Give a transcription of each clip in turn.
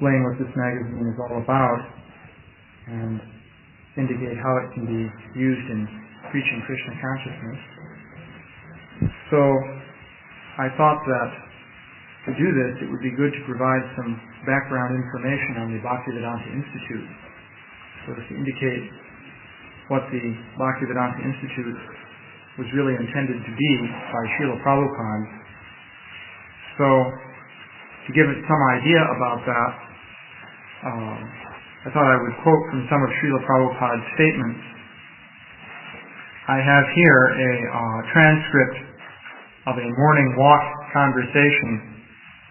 explain what this magazine is all about and indicate how it can be used in preaching Krishna consciousness. So I thought that to do this, it would be good to provide some background information on the Bhaktivedanta Institute, so as to indicate what the Bhaktivedanta Institute was really intended to be by Srila Prabhupada. So, to give it some idea about that, I thought I would quote from some of Srila Prabhupada's statements. I have here a transcript of a morning walk conversation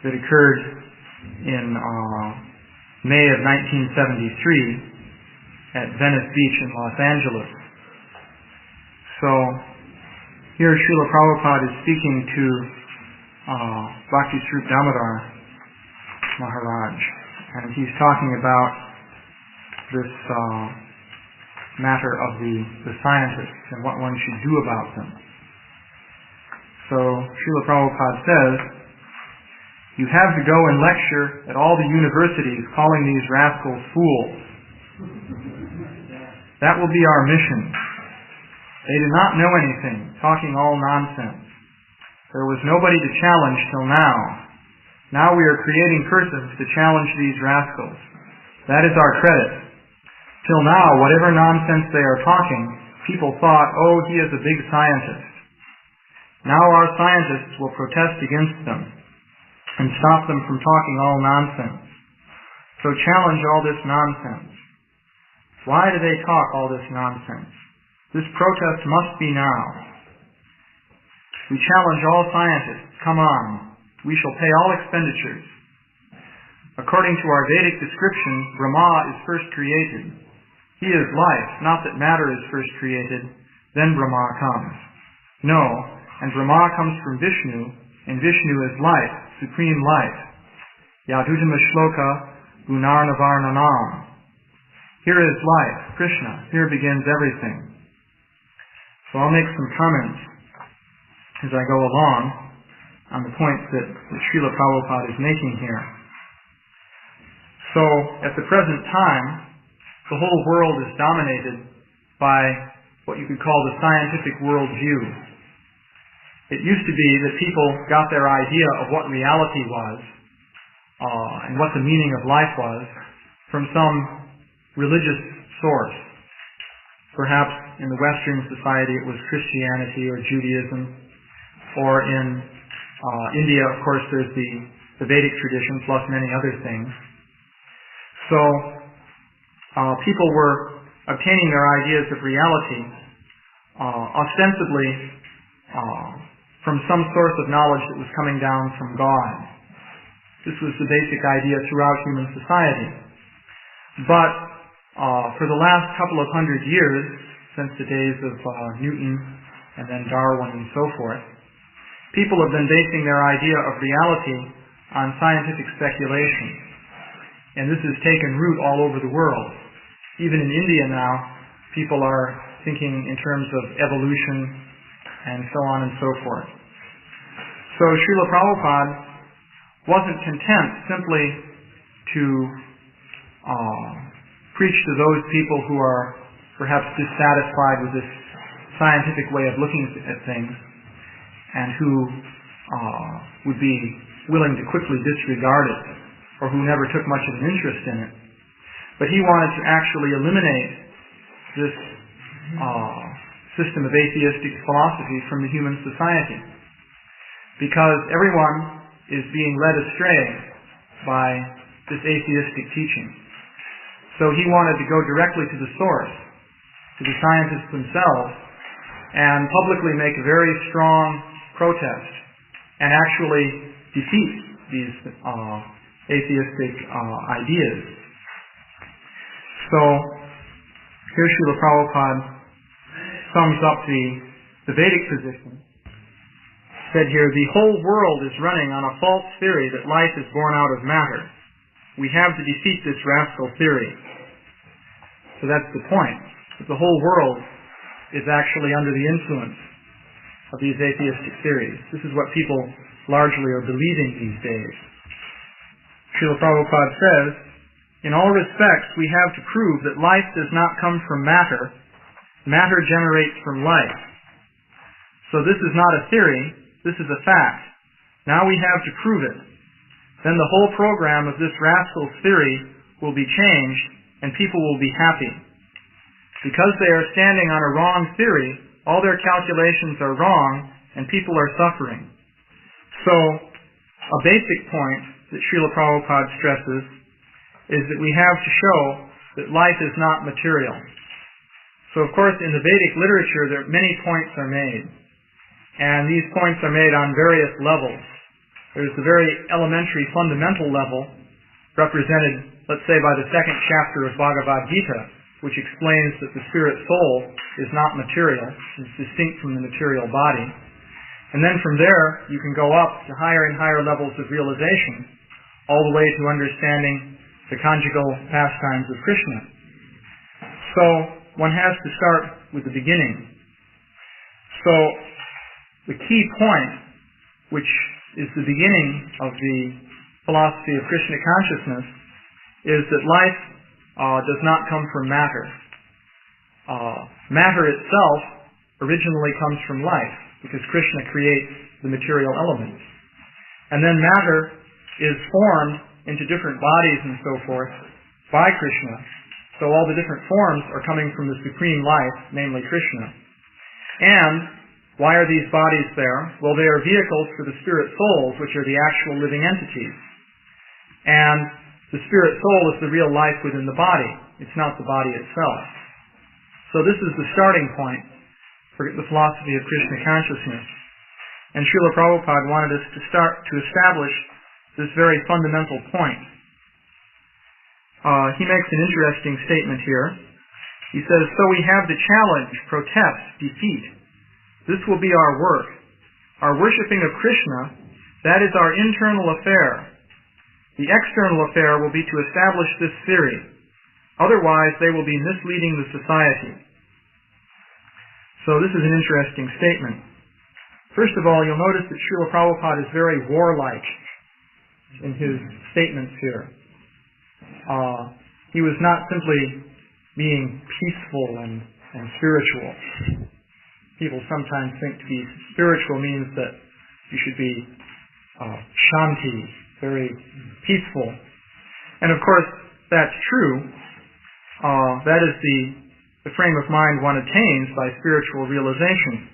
that occurred in May of 1973 at Venice Beach in Los Angeles. So, here Srila Prabhupada is speaking to Bhakti Swarup Damodar Maharaj, and he's talking about this matter of the scientists and what one should do about them. So, Srila Prabhupada says, "You have to go and lecture at all the universities calling these rascals fools. That will be our mission. They do not know anything, talking all nonsense. There was nobody to challenge till now. Now we are creating persons to challenge these rascals. That is our credit. Till now, whatever nonsense they are talking, people thought, oh, he is a big scientist. Now our scientists will protest against them and stop them from talking all nonsense. So challenge all this nonsense. Why do they talk all this nonsense? This protest must be now. We challenge all scientists. Come on. We shall pay all expenditures. According to our Vedic description, Brahma is first created. He is life, not that matter is first created, then Brahma comes. No, and Brahma comes from Vishnu, and Vishnu is life, supreme life. Yadutama shloka gunarnavarnanam. Here is life, Krishna. Here begins everything. So I'll make some comments as I go along on the points that Srila Prabhupada is making here. So, at the present time, the whole world is dominated by what you could call the scientific worldview. It used to be that people got their idea of what reality was and what the meaning of life was from some religious source. Perhaps in the Western society it was Christianity or Judaism, or in India, of course, there's the Vedic tradition plus many other things. So people were obtaining their ideas of reality ostensibly from some source of knowledge that was coming down from God. This was the basic idea throughout human society. But for the last couple of hundred years, since the days of Newton and then Darwin and so forth, people have been basing their idea of reality on scientific speculation. And this has taken root all over the world. Even in India now, people are thinking in terms of evolution and so on and so forth. So Srila Prabhupada wasn't content simply to preach to those people who are perhaps dissatisfied with this scientific way of looking at things and who would be willing to quickly disregard it or who never took much of an interest in it. But he wanted to actually eliminate this system of atheistic philosophy from the human society, because everyone is being led astray by this atheistic teaching. So he wanted to go directly to the source, to the scientists themselves, and publicly make a very strong protest and actually defeat these atheistic ideas. So here Srila Prabhupada sums up the Vedic position. Said here, the whole world is running on a false theory that life is born out of matter. We have to defeat this rascal theory. So that's the point. That the whole world is actually under the influence of these atheistic theories. This is what people largely are believing these days. Srila Prabhupada says, in all respects we have to prove that life does not come from matter. Matter generates from life. So this is not a theory, this is a fact. Now we have to prove it. Then the whole program of this rascal's theory will be changed and people will be happy. Because they are standing on a wrong theory, all their calculations are wrong and people are suffering. So, a basic point that Srila Prabhupada stresses is that we have to show that life is not material. So of course in the Vedic literature many points are made. And these points are made on various levels. There's the very elementary fundamental level represented, let's say, by the second chapter of Bhagavad Gita, which explains that the spirit soul is not material, it's distinct from the material body. And then from there, you can go up to higher and higher levels of realization, all the way to understanding the conjugal pastimes of Krishna. So, one has to start with the beginning. So, the key point, which is the beginning of the philosophy of Krishna consciousness, is that life does not come from matter. Matter itself originally comes from life, because Krishna creates the material elements. And then matter is formed into different bodies and so forth by Krishna. So all the different forms are coming from the Supreme Life, namely Krishna. And why are these bodies there? Well, they are vehicles for the spirit souls, which are the actual living entities. And the spirit soul is the real life within the body. It's not the body itself. So this is the starting point for the philosophy of Krishna consciousness. And Srila Prabhupada wanted us to start to establish this very fundamental point. He makes an interesting statement here. He says, so we have the challenge, protest, defeat. This will be our work. Our worshipping of Krishna, that is our internal affair. The external affair will be to establish this theory. Otherwise, they will be misleading the society. So this is an interesting statement. First of all, you'll notice that Srila Prabhupada is very warlike in his statements here. He was not simply being peaceful and spiritual. People sometimes think to be spiritual means that you should be shanti, very peaceful. And of course, that's true. That is the frame of mind one attains by spiritual realization.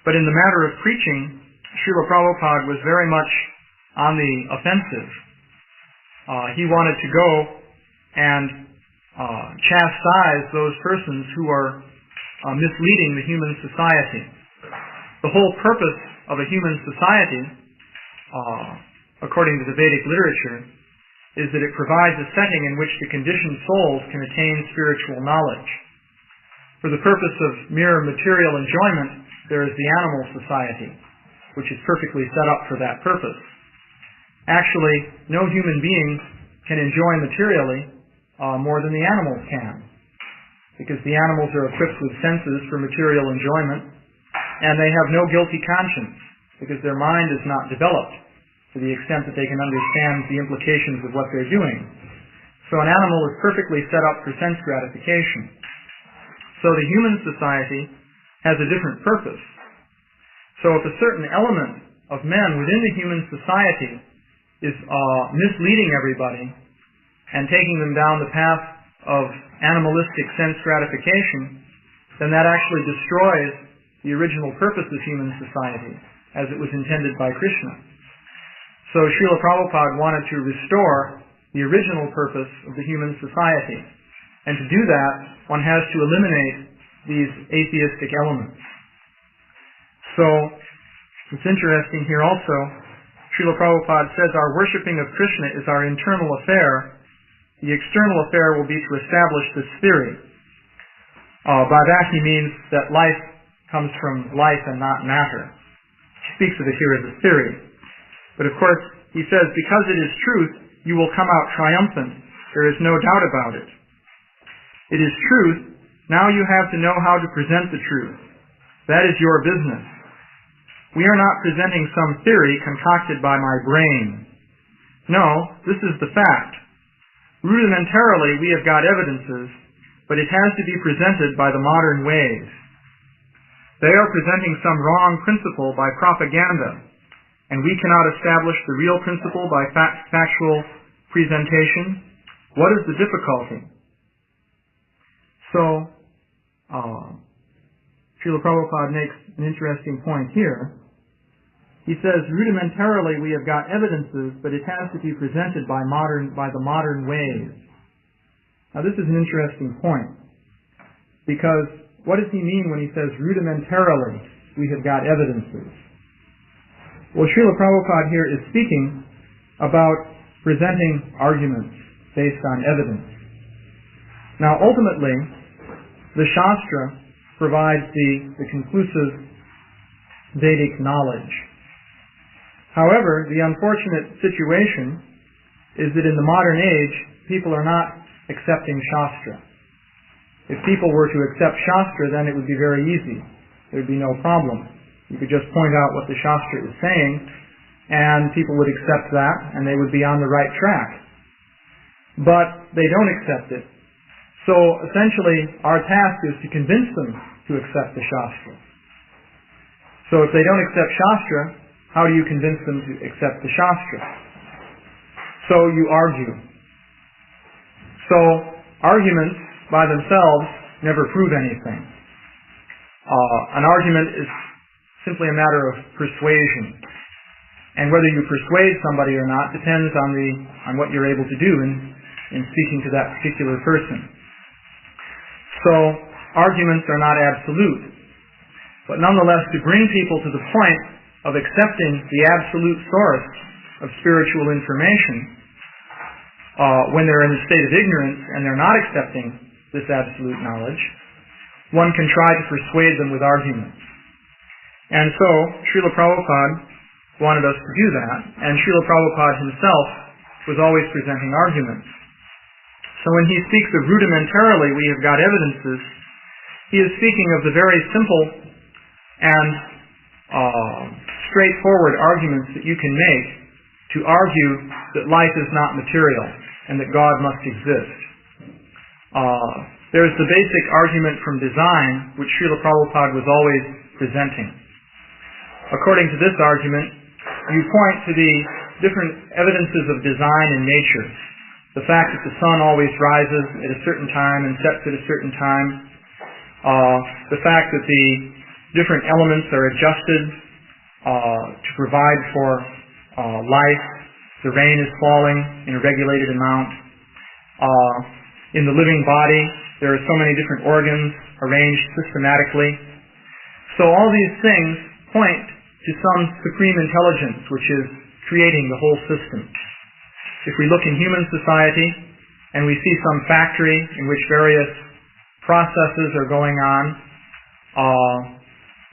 But in the matter of preaching, Srila Prabhupada was very much on the offensive. He wanted to go and chastise those persons who are misleading the human society. The whole purpose of a human society, according to the Vedic literature, is that it provides a setting in which the conditioned souls can attain spiritual knowledge. For the purpose of mere material enjoyment, there is the animal society, which is perfectly set up for that purpose. Actually, no human being can enjoy materially more than the animals can, because the animals are equipped with senses for material enjoyment, and they have no guilty conscience, because their mind is not developed to the extent that they can understand the implications of what they're doing. So an animal is perfectly set up for sense gratification. So the human society has a different purpose. So if a certain element of men within the human society is misleading everybody and taking them down the path of animalistic sense gratification, then that actually destroys the original purpose of human society as it was intended by Krishna. So Srila Prabhupada wanted to restore the original purpose of the human society. And to do that, one has to eliminate these atheistic elements. So, it's interesting here also, Srila Prabhupada says our worshipping of Krishna is our internal affair. The external affair will be to establish this theory. By that he means that life comes from life and not matter. He speaks of it here as a theory. But of course, he says, because it is truth, you will come out triumphant. There is no doubt about it. It is truth. Now you have to know how to present the truth. That is your business. We are not presenting some theory concocted by my brain. No, this is the fact. Rudimentarily, we have got evidences, but it has to be presented by the modern ways. They are presenting some wrong principle by propaganda, and we cannot establish the real principle by factual presentation. What is the difficulty? So, Srila Prabhupada makes an interesting point here. He says, rudimentarily we have got evidences, but it has to be presented by the modern ways. Now this is an interesting point, because what does he mean when he says rudimentarily we have got evidences? Well, Srila Prabhupada here is speaking about presenting arguments based on evidence. Now ultimately, the Shastra provides the conclusive Vedic knowledge. However, the unfortunate situation is that in the modern age, people are not accepting Shastra. If people were to accept Shastra, then it would be very easy. There would be no problem. You could just point out what the Shastra is saying, and people would accept that, and they would be on the right track. But they don't accept it. So essentially, our task is to convince them to accept the Shastra. So if they don't accept Shastra, how do you convince them to accept the Shastra? So you argue. So arguments by themselves never prove anything. An argument is simply a matter of persuasion. And whether you persuade somebody or not depends on what you're able to do in speaking to that particular person. So arguments are not absolute. But nonetheless, to bring people to the point of accepting the absolute source of spiritual information, when they're in a state of ignorance and they're not accepting this absolute knowledge, one can try to persuade them with arguments. And so, Srila Prabhupada wanted us to do that, and Srila Prabhupada himself was always presenting arguments. So when he speaks of rudimentarily we have got evidences, he is speaking of the very simple and straightforward arguments that you can make to argue that life is not material and that God must exist. There's the basic argument from design, which Srila Prabhupada was always presenting. According to this argument, you point to the different evidences of design in nature. The fact that the sun always rises at a certain time and sets at a certain time. The fact that the different elements are adjusted to provide for life. The rain is falling in a regulated amount. In the living body, there are so many different organs arranged systematically. So all these things point to some supreme intelligence which is creating the whole system. If we look in human society and we see some factory in which various processes are going on,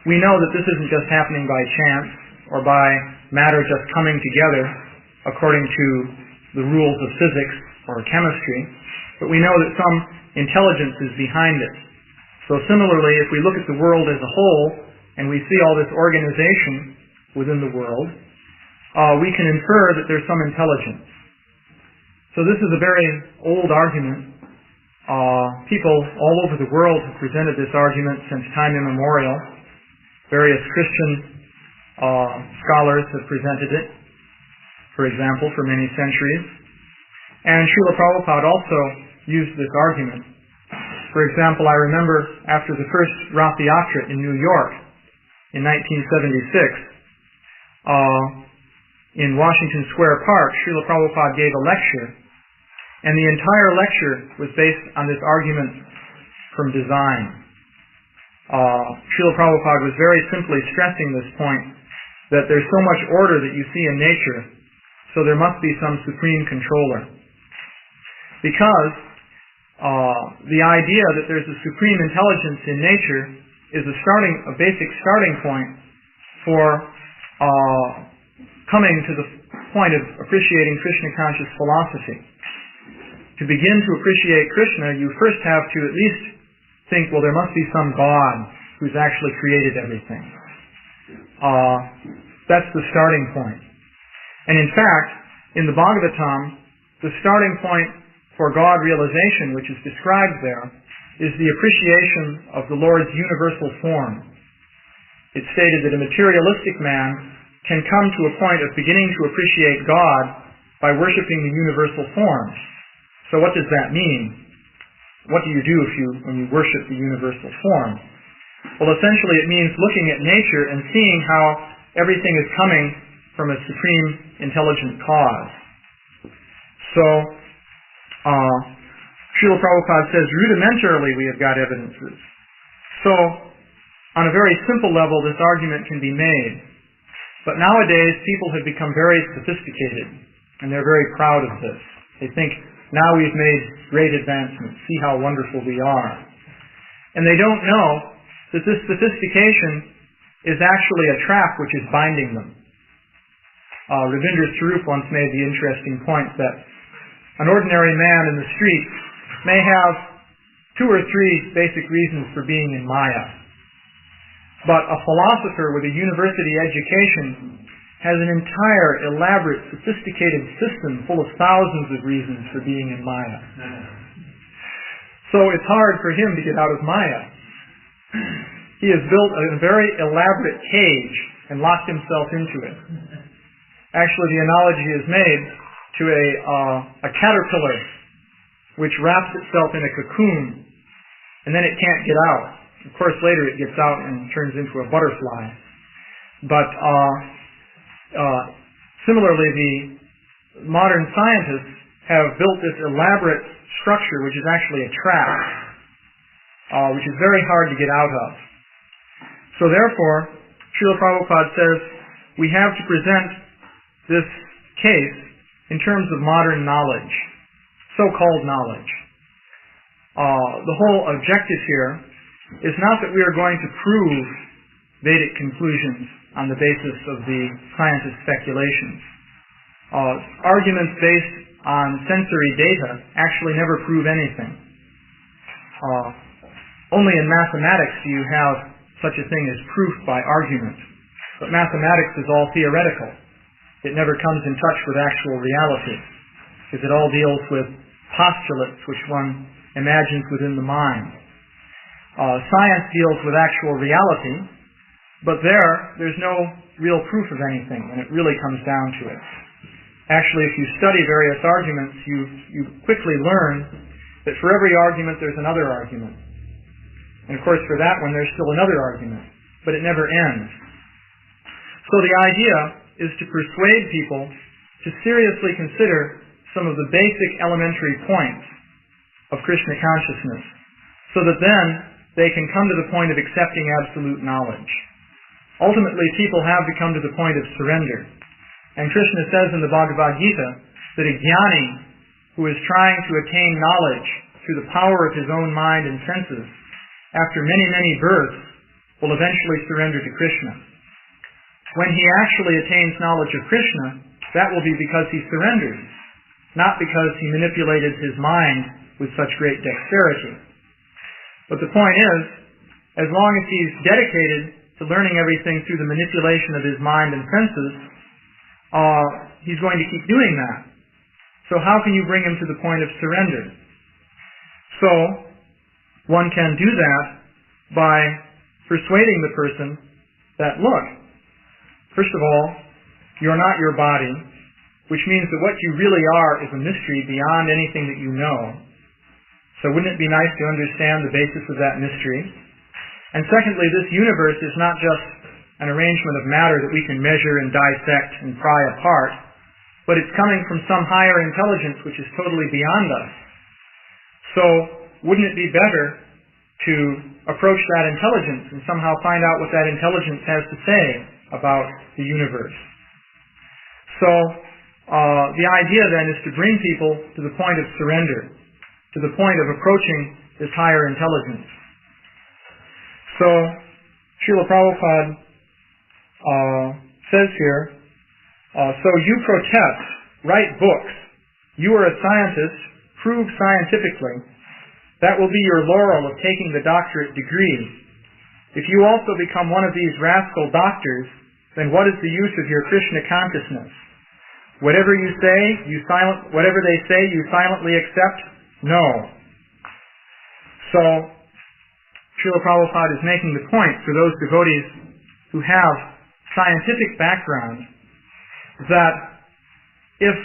we know that this isn't just happening by chance or by matter just coming together according to the rules of physics or chemistry, but we know that some intelligence is behind it. So similarly, if we look at the world as a whole and we see all this organization within the world, we can infer that there's some intelligence. So this is a very old argument. People all over the world have presented this argument since time immemorial. Various Christian scholars have presented it, for example, for many centuries. And Srila Prabhupada also used this argument. For example, I remember after the first Rath Yatra in New York in 1976, in Washington Square Park, Srila Prabhupada gave a lecture, and the entire lecture was based on this argument from design. Srila Prabhupada was very simply stressing this point, that there's so much order that you see in nature, so there must be some supreme controller. Because the idea that there's a supreme intelligence in nature is a basic starting point for coming to the point of appreciating Krishna conscious philosophy. To begin to appreciate Krishna, you first have to at least think, well, there must be some God who's actually created everything. That's the starting point. And in fact, In the Bhagavatam, the starting point for God realization, which is described there, is the appreciation of the Lord's universal form. It's stated that a materialistic man can come to a point of beginning to appreciate God by worshiping the universal form. So what does that mean? What do you do when you worship the universal form? Well, essentially it means looking at nature and seeing how everything is coming from a supreme intelligent cause. So, Srila Prabhupada says, rudimentarily we have got evidences. So, on a very simple level, this argument can be made. But nowadays, people have become very sophisticated, and they're very proud of this. They think, now we've made great advancements, see how wonderful we are. And they don't know that this sophistication is actually a trap which is binding them. Ravindra Swarup once made the interesting point that an ordinary man in the street may have 2 or 3 basic reasons for being in Maya. But a philosopher with a university education has an entire, elaborate, sophisticated system full of thousands of reasons for being in Maya. So it's hard for him to get out of Maya. He has built a very elaborate cage and locked himself into it. Actually, the analogy is made to a caterpillar which wraps itself in a cocoon, and then it can't get out. Of course, later it gets out and turns into a butterfly. But similarly, the modern scientists have built this elaborate structure which is actually a trap, which is very hard to get out of. So therefore, Srila Prabhupada says we have to present this case in terms of modern knowledge, so-called knowledge. The whole objective here is not that we are going to prove Vedic conclusions on the basis of the scientists' speculations. Arguments based on sensory data actually never prove anything. Only in mathematics do you have such a thing as proof by argument. But mathematics is all theoretical. It never comes in touch with actual reality, because it all deals with postulates which one imagines within the mind. Science deals with actual reality, but there's no real proof of anything, and it really comes down to it. Actually, if you study various arguments, you quickly learn that for every argument there's another argument. And of course for that one there's still another argument, but it never ends. So the idea is to persuade people to seriously consider some of the basic elementary points of Krishna consciousness, so that then they can come to the point of accepting absolute knowledge. Ultimately, people have to come to the point of surrender. And Krishna says in the Bhagavad Gita that a jnani who is trying to attain knowledge through the power of his own mind and senses, after many, many births, will eventually surrender to Krishna. When he actually attains knowledge of Krishna, that will be because he surrendered, not because he manipulated his mind with such great dexterity. But the point is, as long as he's dedicated to learning everything through the manipulation of his mind and senses, he's going to keep doing that. So how can you bring him to the point of surrender? So, one can do that by persuading the person that, look, first of all, you're not your body, which means that what you really are is a mystery beyond anything that you know. So wouldn't it be nice to understand the basis of that mystery? And secondly, this universe is not just an arrangement of matter that we can measure and dissect and pry apart, but it's coming from some higher intelligence which is totally beyond us. So wouldn't it be better to approach that intelligence and somehow find out what that intelligence has to say about the universe? So the idea then is to bring people to the point of surrender, to the point of approaching this higher intelligence. So Srila Prabhupada says here, so you protest, write books, you are a scientist, prove scientifically, that will be your laurel of taking the doctorate degree. If you also become one of these rascal doctors, then what is the use of your Krishna consciousness? Whatever you say, whatever they say, you silently accept? No. So, Srila Prabhupada is making the point for those devotees who have scientific background that if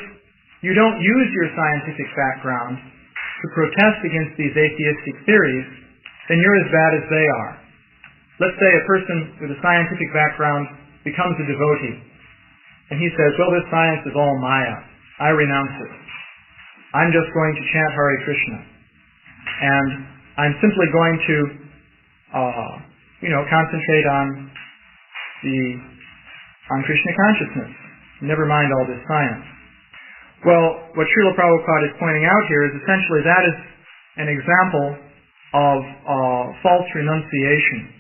you don't use your scientific background to protest against these atheistic theories, then you're as bad as they are. Let's say a person with a scientific background becomes a devotee, and he says, well, this science is all Maya. I renounce it. I'm just going to chant Hare Krishna. And I'm simply going to, concentrate on Krishna consciousness. Never mind all this science. Well, what Srila Prabhupada is pointing out here is essentially that is an example of false renunciation.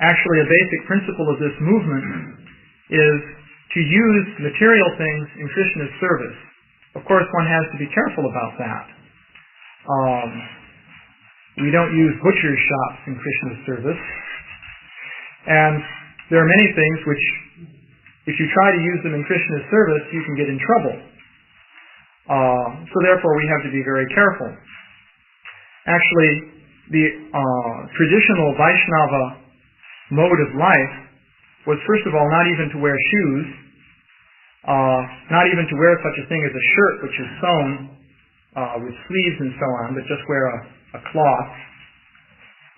Actually, a basic principle of this movement is to use material things in Krishna's service. Of course, one has to be careful about that. We don't use butcher's shops in Krishna's service. And there are many things which, if you try to use them in Krishna's service, you can get in trouble. So therefore, we have to be very careful. Actually, the traditional Vaishnava mode of life was, first of all, not even to wear shoes, not even to wear such a thing as a shirt which is sewn with sleeves and so on, but just wear a cloth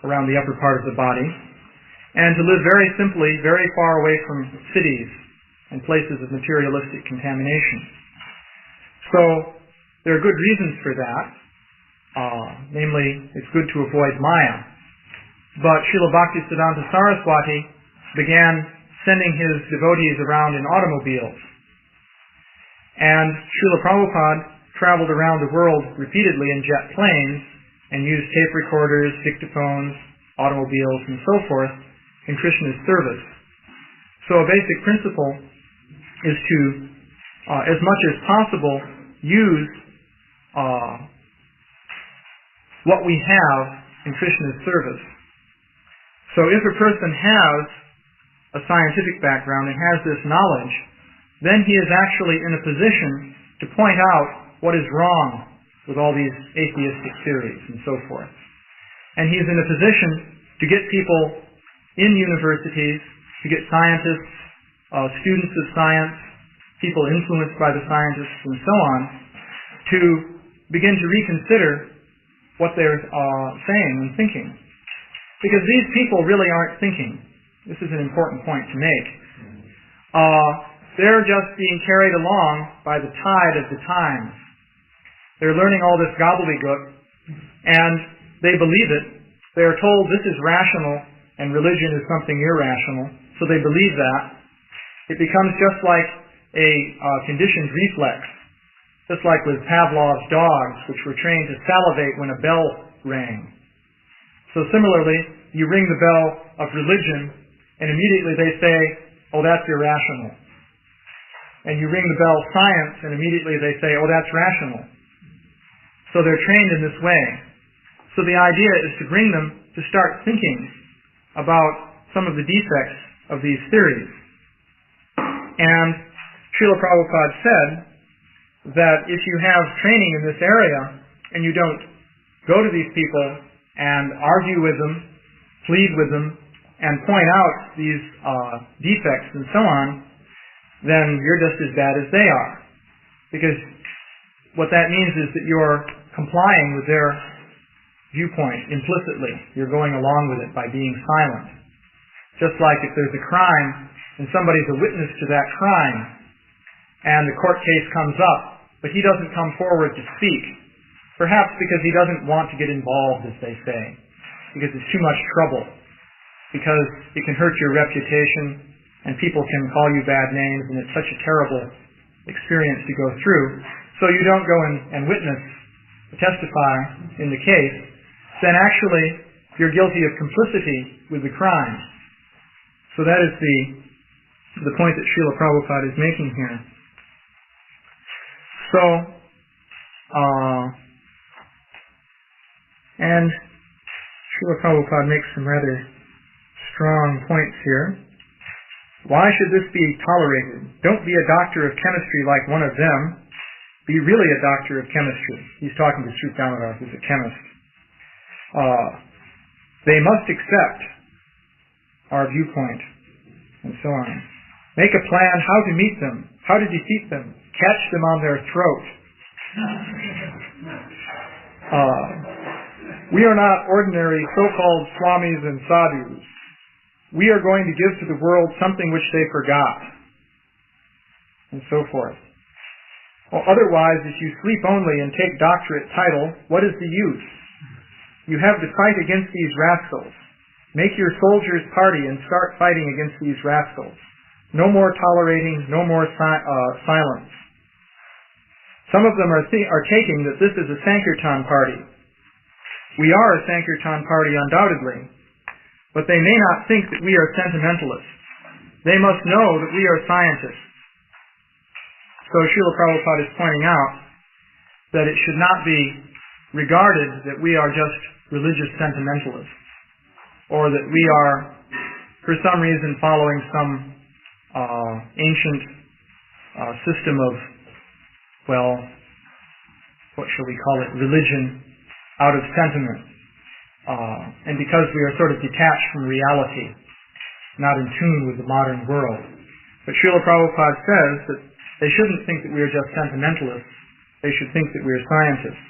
around the upper part of the body, and to live very simply, very far away from cities and places of materialistic contamination. So there are good reasons for that. Namely, it's good to avoid Maya. But Srila Bhaktivedanta Saraswati began sending his devotees around in automobiles. And Srila Prabhupada traveled around the world repeatedly in jet planes and used tape recorders, dictaphones, automobiles, and so forth in Krishna's service. So a basic principle is to, as much as possible, use what we have in Krishna's service. So if a person has a scientific background and has this knowledge, then he is actually in a position to point out what is wrong with all these atheistic theories and so forth. And he's in a position to get people in universities, to get scientists, students of science, people influenced by the scientists and so on, to begin to reconsider what they're saying and thinking. Because these people really aren't thinking. This is an important point to make. They're just being carried along by the tide of the times. They're learning all this gobbledygook, and they believe it. They are told this is rational, and religion is something irrational, so they believe that. It becomes just like a conditioned reflex, just like with Pavlov's dogs, which were trained to salivate when a bell rang. So similarly, you ring the bell of religion, and immediately they say, oh, that's irrational. And you ring the bell of science, and immediately they say, oh, that's rational. So they're trained in this way. So the idea is to bring them to start thinking about some of the defects of these theories. And Srila Prabhupada said that if you have training in this area, and you don't go to these people and argue with them, plead with them, and point out these defects and so on, then you're just as bad as they are. Because what that means is that you're complying with their viewpoint implicitly. You're going along with it by being silent. Just like if there's a crime and somebody's a witness to that crime and the court case comes up, but he doesn't come forward to speak, perhaps because he doesn't want to get involved, as they say, because it's too much trouble, because it can hurt your reputation and people can call you bad names and it's such a terrible experience to go through. So you don't go and witness, testify in the case, then actually you're guilty of complicity with the crime. So that is the point that Srila Prabhupada is making here. So, and Srila Prabhupada makes some rather strong points here. Why should this be tolerated? Don't be a doctor of chemistry like one of them. Be really a doctor of chemistry. He's talking to Sri Damodar, who's a chemist. They must accept our viewpoint, and so on. Make a plan how to meet them, how to defeat them, catch them on their throat. We are not ordinary so-called swamis and sadhus. We are going to give to the world something which they forgot, and so forth. Well, otherwise, if you sleep only and take doctorate title, what is the use? You have to fight against these rascals. Make your soldiers' party and start fighting against these rascals. No more tolerating, no more silence. Some of them are taking that this is a Sankirtan party. We are a Sankirtan party undoubtedly, but they may not think that we are sentimentalists. They must know that we are scientists. So Srila Prabhupada is pointing out that it should not be regarded that we are just religious sentimentalists, or that we are, for some reason, following some ancient system of, well, what shall we call it, religion out of sentiment. And because we are sort of detached from reality, not in tune with the modern world. But Srila Prabhupada says that they shouldn't think that we are just sentimentalists. They should think that we are scientists.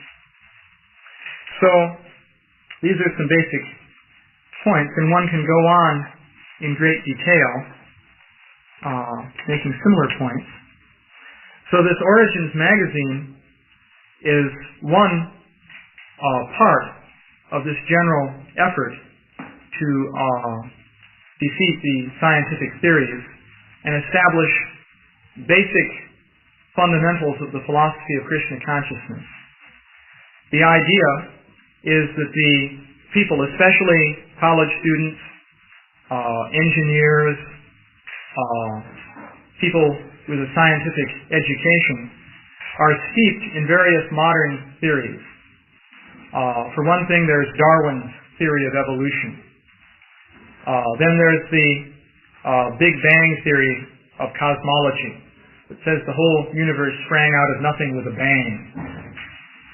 So, these are some basic points, and one can go on in great detail, making similar points. So this Origins magazine is one part of this general effort to defeat the scientific theories and establish basic fundamentals of the philosophy of Krishna consciousness. The idea is that the people, especially college students, engineers, people with a scientific education, are steeped in various modern theories. For one thing, there's Darwin's theory of evolution. Then there's the Big Bang theory of cosmology. It says the whole universe sprang out of nothing with a bang.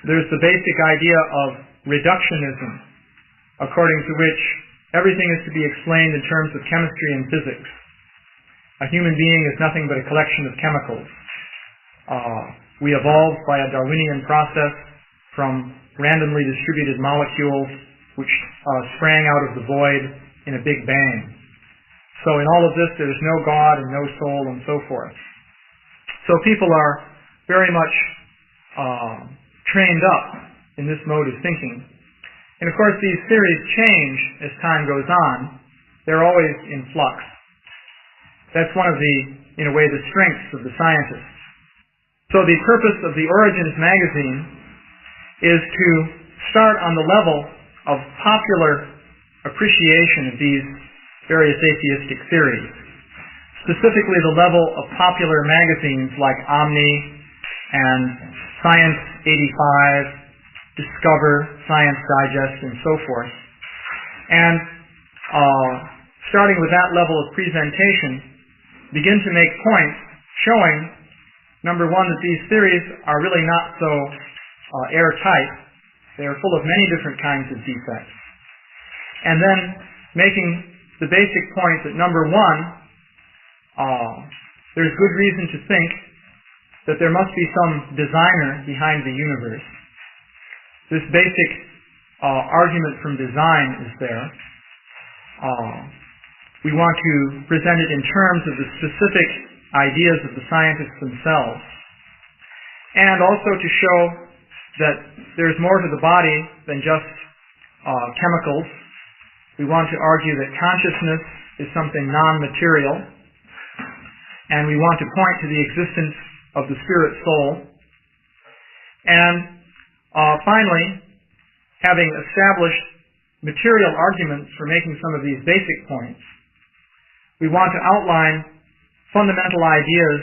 There's the basic idea of reductionism, according to which everything is to be explained in terms of chemistry and physics. A human being is nothing but a collection of chemicals. We evolved by a Darwinian process from randomly distributed molecules which sprang out of the void in a big bang. So in all of this, there's no God and no soul and so forth. So people are very much trained up in this mode of thinking. And of course, these theories change as time goes on. They're always in flux. That's one of the, in a way, the strengths of the scientists. So the purpose of the Origins magazine is to start on the level of popular appreciation of these various atheistic theories. Specifically the level of popular magazines like Omni and Science 85, Discover, Science Digest, and so forth. And starting with that level of presentation, begin to make points showing, number one, that these theories are really not so airtight. They are full of many different kinds of defects. And then making the basic point that, number one, there's good reason to think that there must be some designer behind the universe. This basic argument from design is there. We want to present it in terms of the specific ideas of the scientists themselves, and also to show that there's more to the body than just chemicals. We want to argue that consciousness is something non-material, and we want to point to the existence of the spirit soul. And finally, having established material arguments for making some of these basic points, we want to outline fundamental ideas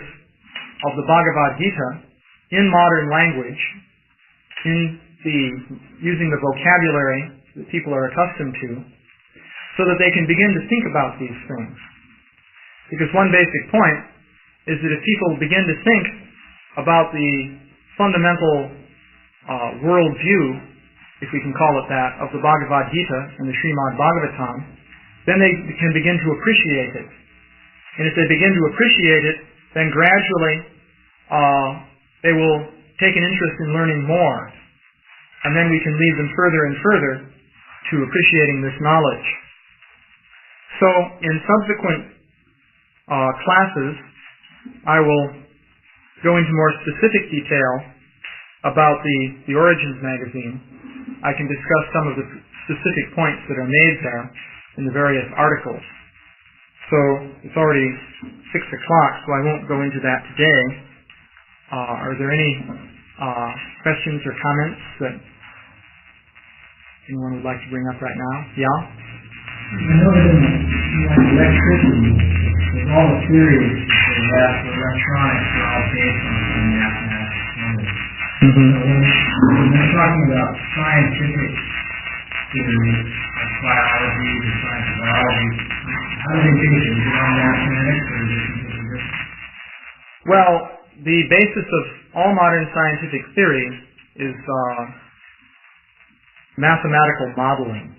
of the Bhagavad Gita in modern language, using the vocabulary that people are accustomed to, so that they can begin to think about these things. Because one basic point is that if people begin to think about the fundamental worldview, if we can call it that, of the Bhagavad Gita and the Srimad Bhagavatam, then they can begin to appreciate it. And if they begin to appreciate it, then gradually they will take an interest in learning more. And then we can lead them further and further to appreciating this knowledge. So in subsequent classes, I will go into more specific detail about the Origins magazine. I can discuss some of the specific points that are made there in the various articles. So it's already 6 o'clock, so I won't go into that today. Are there any questions or comments that anyone would like to bring up right now? Yeah? I know that in electricity, with all the theories that have for electronics are all based on some mathematics. So when they're talking about scientific theories, like biology, the science of biology, how do they base it? Is it on mathematics or is it something different? Well, the basis of all modern scientific theory is mathematical modeling.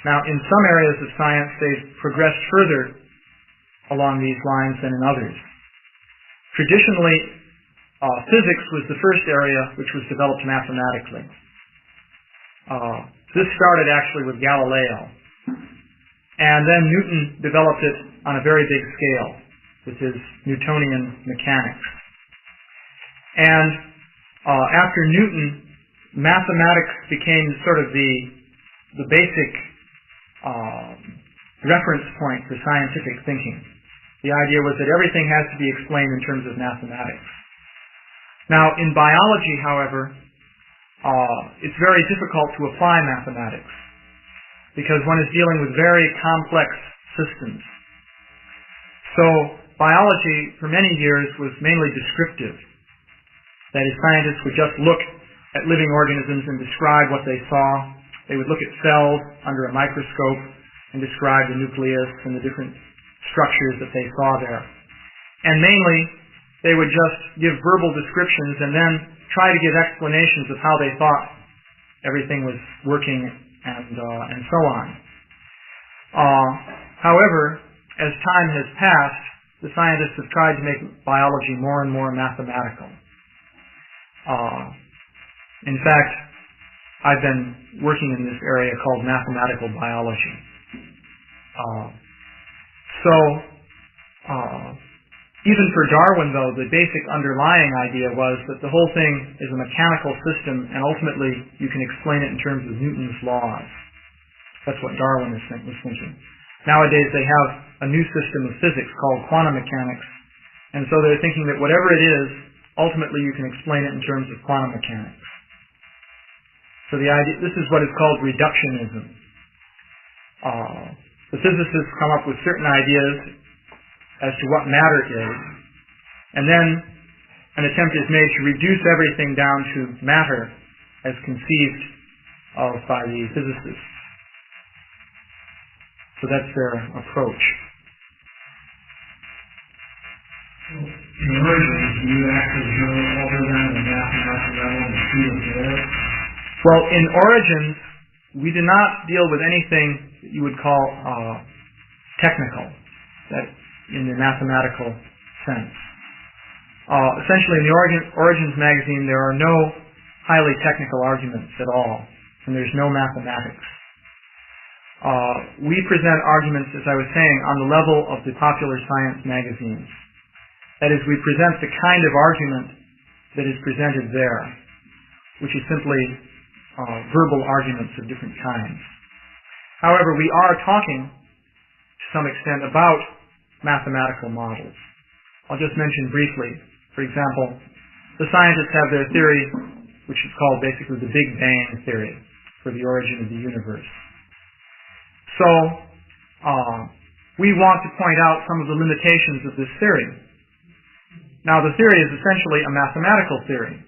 Now, in some areas of science, they've progressed further along these lines than in others. Traditionally, physics was the first area which was developed mathematically. This started actually with Galileo. And then Newton developed it on a very big scale with his Newtonian mechanics. And after Newton, mathematics became sort of the basic reference point for scientific thinking. The idea was that everything has to be explained in terms of mathematics. Now, in biology, however, it's very difficult to apply mathematics because one is dealing with very complex systems. So, biology, for many years, was mainly descriptive. That is, scientists would just look at living organisms and describe what they saw. They would look at cells under a microscope and describe the nucleus and the different structures that they saw there. And mainly, they would just give verbal descriptions and then try to give explanations of how they thought everything was working and so on. However, as time has passed, the scientists have tried to make biology more and more mathematical. In fact, I've been working in this area called mathematical biology. Even for Darwin, though, the basic underlying idea was that the whole thing is a mechanical system, and ultimately you can explain it in terms of Newton's laws. That's what Darwin was thinking. Nowadays they have a new system of physics called quantum mechanics, and so they're thinking that whatever it is, ultimately you can explain it in terms of quantum mechanics. So the idea, this is what is called reductionism. The physicists come up with certain ideas as to what matter is, and then an attempt is made to reduce everything down to matter as conceived of by the physicists. So that's their approach. In Origins, do you actually go over them at a mathematical level and see it there? Well, in Origins, we do not deal with anything that you would call technical, that in the mathematical sense. Essentially, in the Origins magazine, there are no highly technical arguments at all, and there's no mathematics. We present arguments, as I was saying, on the level of the popular science magazines. That is, we present the kind of argument that is presented there, which is simply verbal arguments of different kinds. However, we are talking, to some extent, about mathematical models. I'll just mention briefly. For example, the scientists have their theory, which is called basically the Big Bang theory, for the origin of the universe. So, we want to point out some of the limitations of this theory. Now, the theory is essentially a mathematical theory.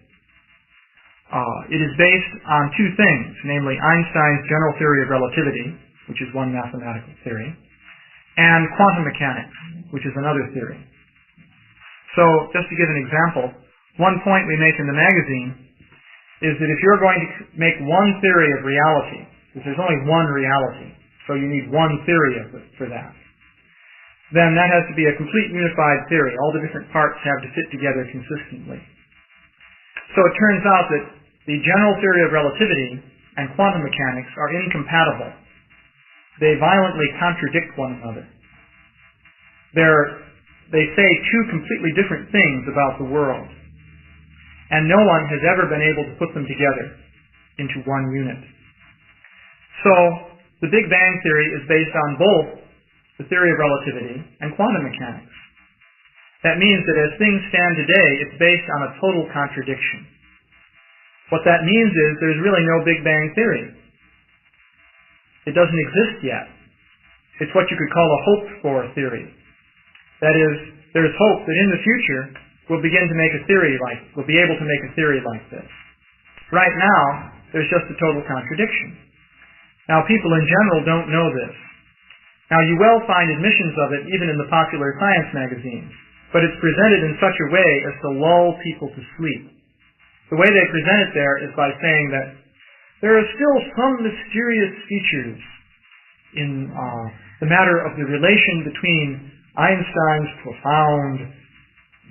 It is based on two things, namely Einstein's general theory of relativity, which is one mathematical theory, and quantum mechanics, which is another theory. So, just to give an example, one point we make in the magazine is that if you're going to make one theory of reality, because there's only one reality, so you need one theory of it for that, then that has to be a complete unified theory. All the different parts have to fit together consistently. So it turns out that the general theory of relativity and quantum mechanics are incompatible. They violently contradict one another. They say two completely different things about the world, and no one has ever been able to put them together into one unit. So, the Big Bang theory is based on both the theory of relativity and quantum mechanics. That means that as things stand today, it's based on a total contradiction. What that means is there's really no Big Bang theory. It doesn't exist yet. It's what you could call a hoped-for theory. That is, there's hope that in the future we'll begin to make a theory we'll be able to make a theory like this. Right now, there's just a total contradiction. Now, people in general don't know this. Now, you will find admissions of it even in the popular science magazines, but it's presented in such a way as to lull people to sleep. The way they present it there is by saying that there are still some mysterious features in the matter of the relation between Einstein's profound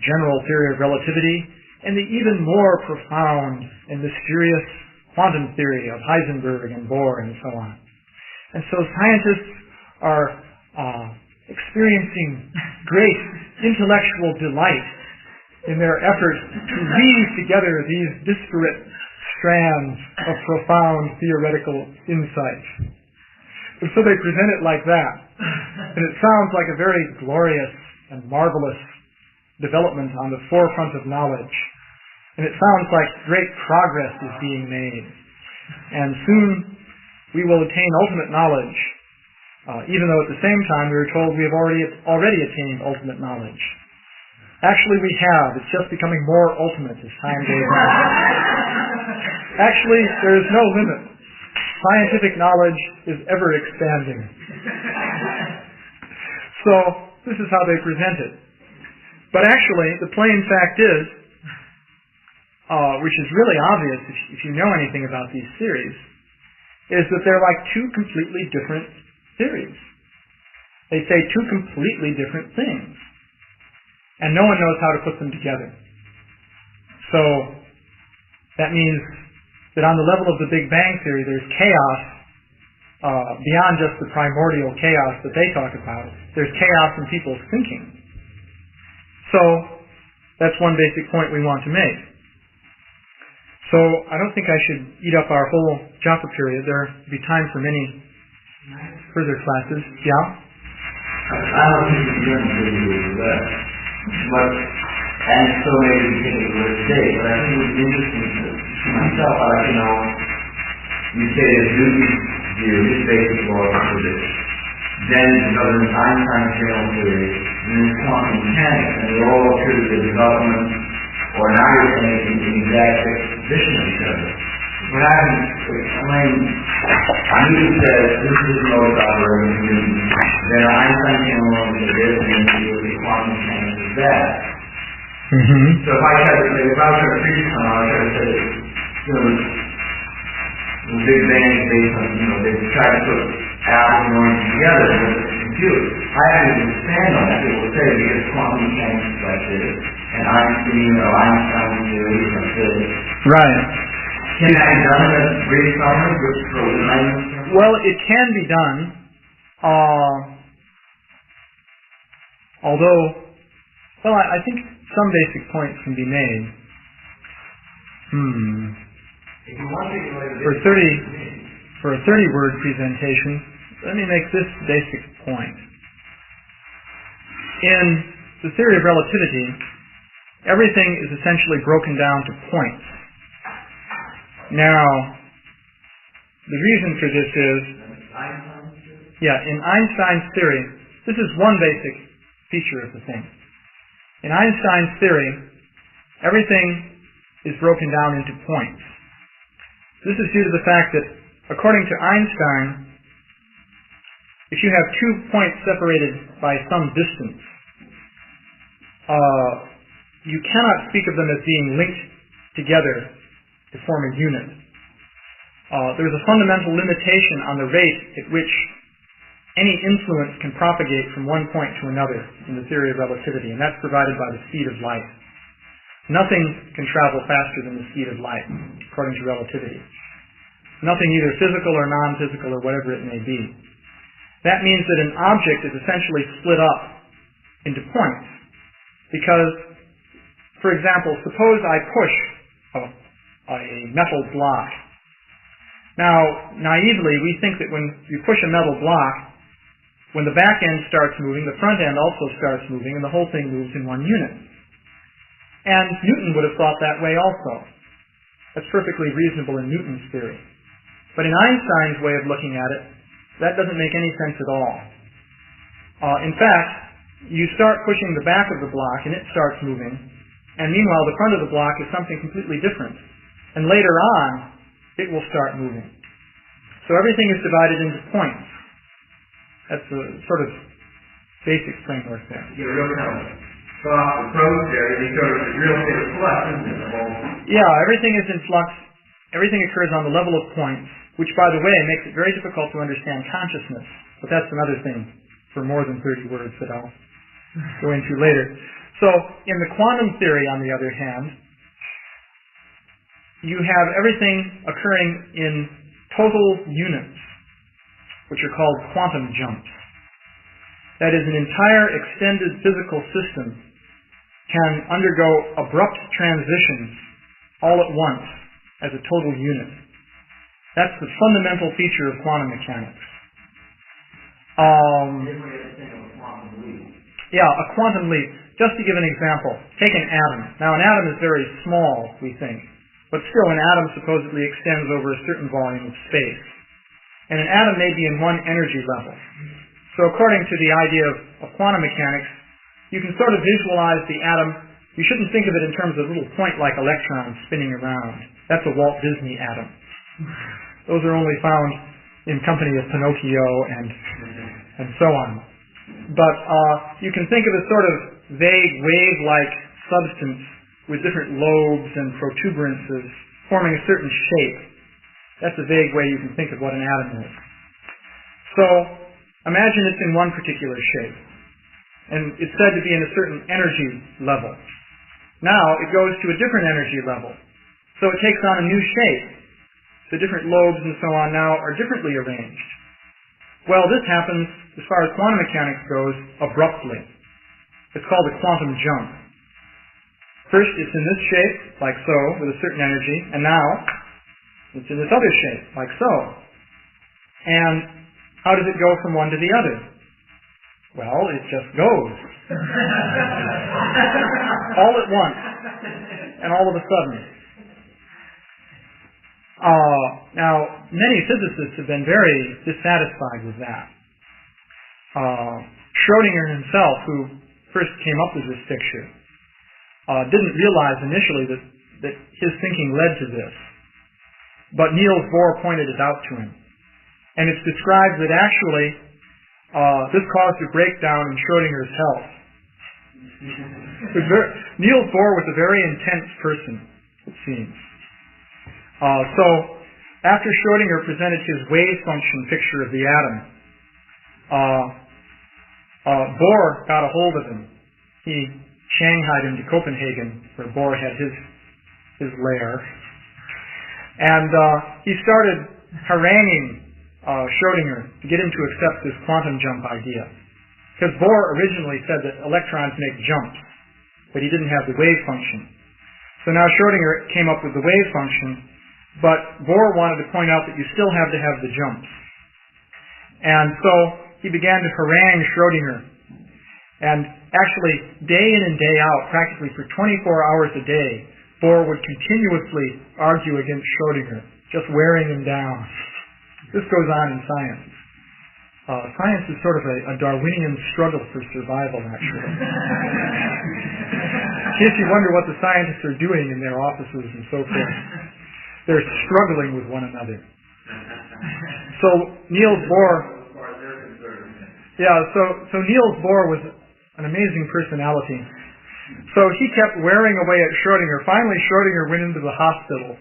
general theory of relativity and the even more profound and mysterious quantum theory of Heisenberg and Bohr and so on. And so scientists are experiencing great intellectual delight in their effort to weave together these disparate strands of profound theoretical insight. And so they present it like that. And it sounds like a very glorious and marvelous development on the forefront of knowledge. And it sounds like great progress is being made. And soon we will attain ultimate knowledge, even though at the same time we are told we have already attained ultimate knowledge. Actually, we have. It's just becoming more ultimate as time goes on. Actually, there is no limit. Scientific knowledge is ever expanding. So, this is how they present it. But actually, the plain fact is, which is really obvious if you know anything about these theories, is that they're like two completely different theories. They say two completely different things. And no one knows how to put them together. So, that means that on the level of the Big Bang theory, there's chaos beyond just the primordial chaos that they talk about. There's chaos in people's thinking. So, that's one basic point we want to make. So, I don't think I should eat up our whole japa period. There will be time for many further classes. Yeah? I don't think it's going to do that. But, and so maybe we take it for today, but I think it would be interesting to myself. I'd like to know, you say that Newton's view, his basic law of physics, then development of Einstein's general theory, and then quantum mechanics, and they all appear to be the development, or now you're saying in the exact exposition of each other. What happens, Newton says, this is the mode of operating Newton, then Einstein came along and said this, and then the quantum mechanics is that. Mm-hmm. So if I try to preach on it, I try to say that, the Big Bang is based on, they try to put apples and oranges together with a computer. I have to expand on that. They will say because quantum mechanics is like this, and Einstein's theory is like this. Right. Can that be done in a brief summary with frozen items? Well, it can be done, although, I think some basic points can be made. For a 30-word presentation, let me make this basic point. In the theory of relativity, everything is essentially broken down to points. Now, the reason for this is, in Einstein's theory, this is one basic feature of the thing. In Einstein's theory, everything is broken down into points. This is due to the fact that, according to Einstein, if you have 2 points separated by some distance, you cannot speak of them as being linked together to form a unit. There's a fundamental limitation on the rate at which any influence can propagate from one point to another in the theory of relativity, and that's provided by the speed of light. Nothing can travel faster than the speed of light, according to relativity. Nothing either physical or non-physical or whatever it may be. That means that an object is essentially split up into points. Because, for example, suppose I push a metal block. Now, naively, we think that when you push a metal block, when the back end starts moving, the front end also starts moving, and the whole thing moves in one unit. And Newton would have thought that way also. That's perfectly reasonable in Newton's theory. But in Einstein's way of looking at it, that doesn't make any sense at all. In fact, you start pushing the back of the block and it starts moving, and meanwhile the front of the block is something completely different. And later on, it will start moving. So everything is divided into points. That's the sort of basic framework there. You get a real kind of soft approach there, you sort of real state of flux, isn't it? The whole... Yeah, everything is in flux. Everything occurs on the level of points, which, by the way, makes it very difficult to understand consciousness. But that's another thing for more than 30 words that I'll go into later. So, in the quantum theory, on the other hand, you have everything occurring in total units, which are called quantum jumps. That is, an entire extended physical system can undergo abrupt transitions all at once as a total unit. That's the fundamental feature of quantum mechanics. A quantum leap. Just to give an example, take an atom. Now, an atom is very small, we think, but still an atom supposedly extends over a certain volume of space. And an atom may be in one energy level. So according to the idea of quantum mechanics, you can sort of visualize the atom. You shouldn't think of it in terms of little point-like electrons spinning around. That's a Walt Disney atom. Those are only found in company of Pinocchio and so on. But you can think of a sort of vague wave-like substance with different lobes and protuberances forming a certain shape. That's a vague way you can think of what an atom is. So imagine it's in one particular shape, and it's said to be in a certain energy level. Now it goes to a different energy level, so it takes on a new shape. The different lobes and so on now are differently arranged. Well, this happens, as far as quantum mechanics goes, abruptly. It's called a quantum jump. First, it's in this shape, like so, with a certain energy, and now it's in this other shape, like so. And how does it go from one to the other? Well, it just goes. All at once. And all of a sudden. Now, many physicists have been very dissatisfied with that. Schrödinger himself, who first came up with this picture, didn't realize initially that his thinking led to this. But Niels Bohr pointed it out to him. And it's described that actually this caused a breakdown in Schrödinger's health. Niels Bohr was a very intense person, it seems. So after Schrödinger presented his wave function picture of the atom, Bohr got a hold of him. He shanghaied him to Copenhagen, where Bohr had his lair. And he started haranguing Schrödinger to get him to accept this quantum jump idea. Because Bohr originally said that electrons make jumps, but he didn't have the wave function. So now Schrödinger came up with the wave function, but Bohr wanted to point out that you still have to have the jumps. And so he began to harangue Schrödinger. And actually, day in and day out, practically for 24 hours a day, Bohr would continuously argue against Schrödinger, just wearing him down. This goes on in science. Science is sort of a Darwinian struggle for survival, actually. In case you wonder what the scientists are doing in their offices and so forth, they're struggling with one another. So Niels Bohr... Yeah, so Niels Bohr was an amazing personality. So he kept wearing away at Schrödinger. Finally, Schrödinger went into the hospital.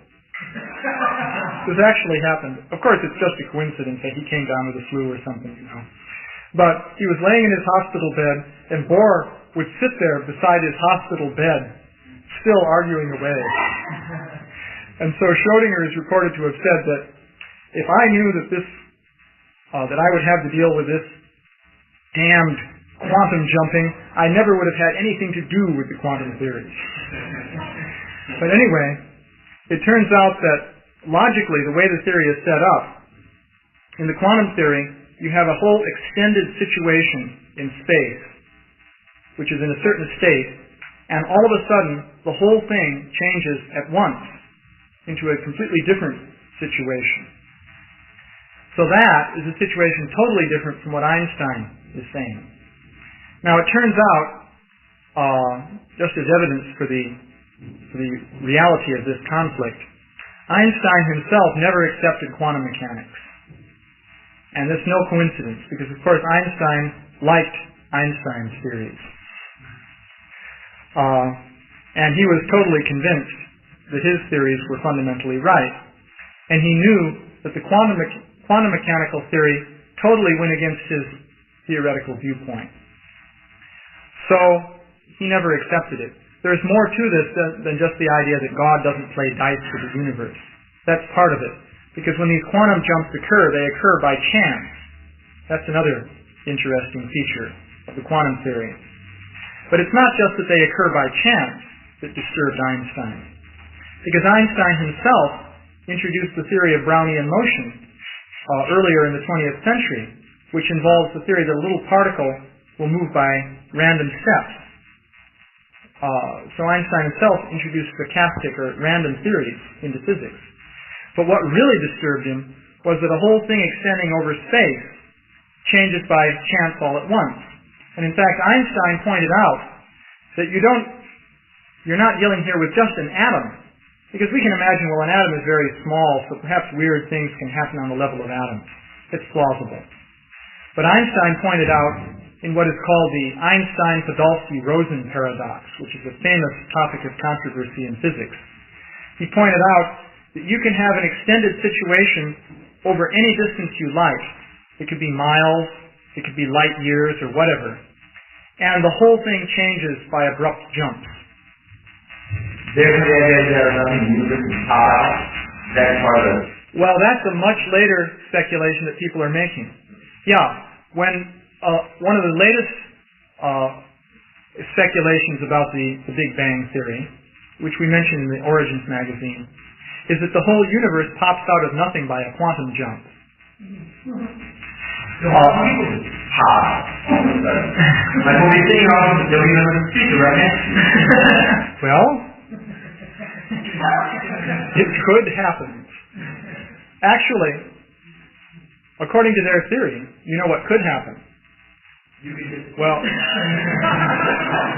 This actually happened. Of course, it's just a coincidence that he came down with the flu or something, But he was laying in his hospital bed, and Bohr would sit there beside his hospital bed, still arguing away. And so Schrödinger is reported to have said that if I knew that I would have to deal with this damned quantum jumping, I never would have had anything to do with the quantum theories. But anyway, it turns out that logically, the way the theory is set up, in the quantum theory, you have a whole extended situation in space, which is in a certain state, and all of a sudden, the whole thing changes at once into a completely different situation. So that is a situation totally different from what Einstein is saying. Now it turns out, just as evidence for the reality of this conflict, Einstein himself never accepted quantum mechanics. And that's no coincidence, because of course Einstein liked Einstein's theories. And he was totally convinced that his theories were fundamentally right. And he knew that the quantum mechanical theory totally went against his theoretical viewpoint. So he never accepted it. There's more to this than just the idea that God doesn't play dice with the universe. That's part of it. Because when these quantum jumps occur, they occur by chance. That's another interesting feature of the quantum theory. But it's not just that they occur by chance that disturbed Einstein. Because Einstein himself introduced the theory of Brownian motion earlier in the 20th century, which involves the theory that a little particle will move by random steps. So Einstein himself introduced stochastic or random theories into physics. But what really disturbed him was that a whole thing extending over space changes by chance all at once. And in fact, Einstein pointed out that you're not dealing here with just an atom. Because we can imagine, well, an atom is very small, so perhaps weird things can happen on the level of atoms. It's plausible. But Einstein pointed out in what is called the Einstein-Podolsky-Rosen paradox, which is a famous topic of controversy in physics. He pointed out that you can have an extended situation over any distance you like. It could be miles, it could be light years, or whatever. And the whole thing changes by abrupt jumps. There's nothing new that can pop out. That's part of it. Well, that's a much later speculation that people are making. Yeah, when one of the latest speculations about the Big Bang Theory, which we mentioned in the Origins magazine, is that the whole universe pops out of nothing by a quantum jump. Pop. Like when we sing off the building on the speaker right next to you. Well, it could happen. Actually, according to their theory, you know what could happen? Well,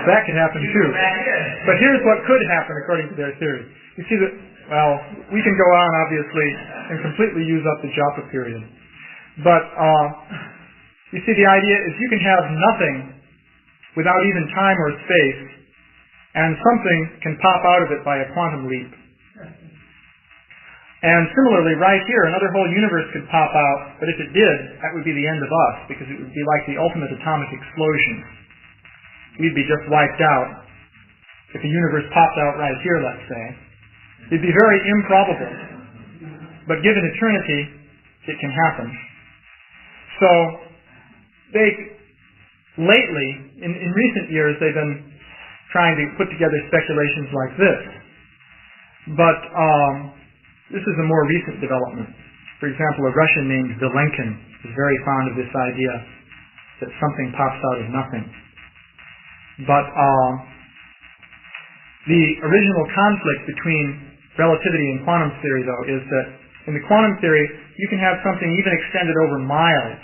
that could happen too. But here's what could happen according to their theory. You see that, well, we can go on obviously and completely use up the Joppa period. But you see, the idea is you can have nothing without even time or space, and something can pop out of it by a quantum leap. And similarly, right here, another whole universe could pop out, but if it did, that would be the end of us, because it would be like the ultimate atomic explosion. We'd be just wiped out. If the universe popped out right here, let's say, it'd be very improbable. But given eternity, it can happen. So, lately, in recent years, they've been trying to put together speculations like this. But this is a more recent development. For example, a Russian named Vilenkin is very fond of this idea that something pops out of nothing. But the original conflict between relativity and quantum theory, though, is that in the quantum theory, you can have something even extended over miles,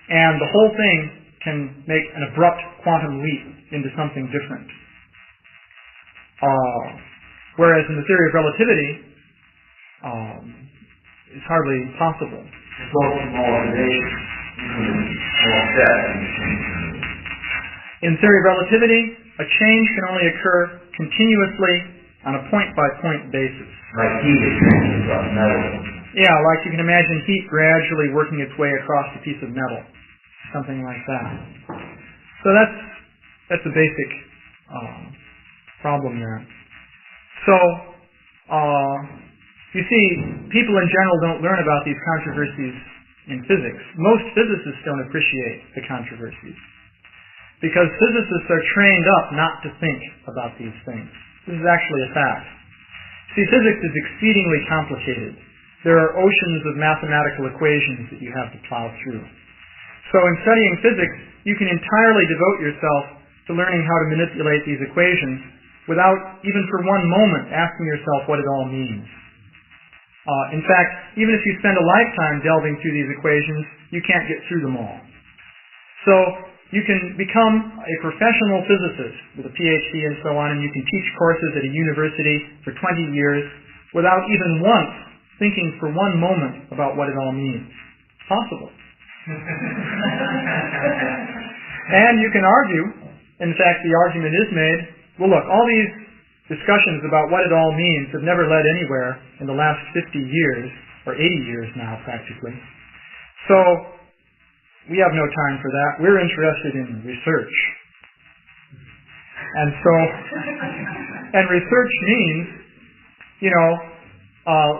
and the whole thing can make an abrupt quantum leap into something different. Whereas in the theory of relativity, it's hardly possible. It's all small observations. all set and change. In theory of relativity, a change can only occur continuously on a point-by-point basis. Like heat is changing across metal. Yeah, like you can imagine heat gradually working its way across a piece of metal. Something like that. So that's a basic problem there. So, you see, people in general don't learn about these controversies in physics. Most physicists don't appreciate the controversies because physicists are trained up not to think about these things. This is actually a fact. See, physics is exceedingly complicated. There are oceans of mathematical equations that you have to plow through. So in studying physics, you can entirely devote yourself to learning how to manipulate these equations without even for one moment asking yourself what it all means. In fact, even if you spend a lifetime delving through these equations, you can't get through them all. So you can become a professional physicist with a PhD and so on, and you can teach courses at a university for 20 years without even once thinking for one moment about what it all means. It's possible. And you can argue, in fact the argument is made, well look, all these discussions about what it all means have never led anywhere in the last 50 years, or 80 years now practically. So we have no time for that. We're interested in research. And so, and research means,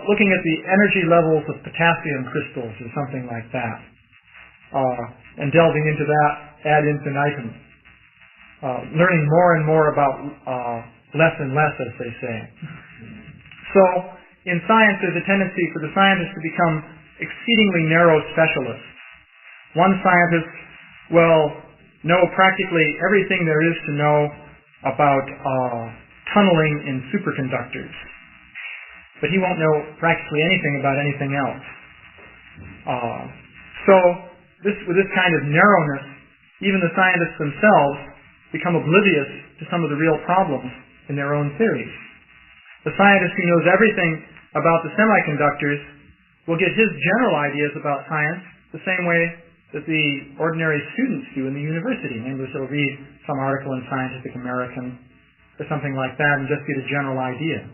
looking at the energy levels of potassium crystals or something like that, and delving into that ad infinitum, learning more and more about less and less, as they say. So, in science, there's a tendency for the scientists to become exceedingly narrow specialists. One scientist will know practically everything there is to know about tunneling in superconductors, but he won't know practically anything about anything else. With this kind of narrowness, even the scientists themselves become oblivious to some of the real problems in their own theories. The scientist who knows everything about the semiconductors will get his general ideas about science the same way that the ordinary students do in the university. Namely, they'll read some article in Scientific American or something like that and just get a general idea.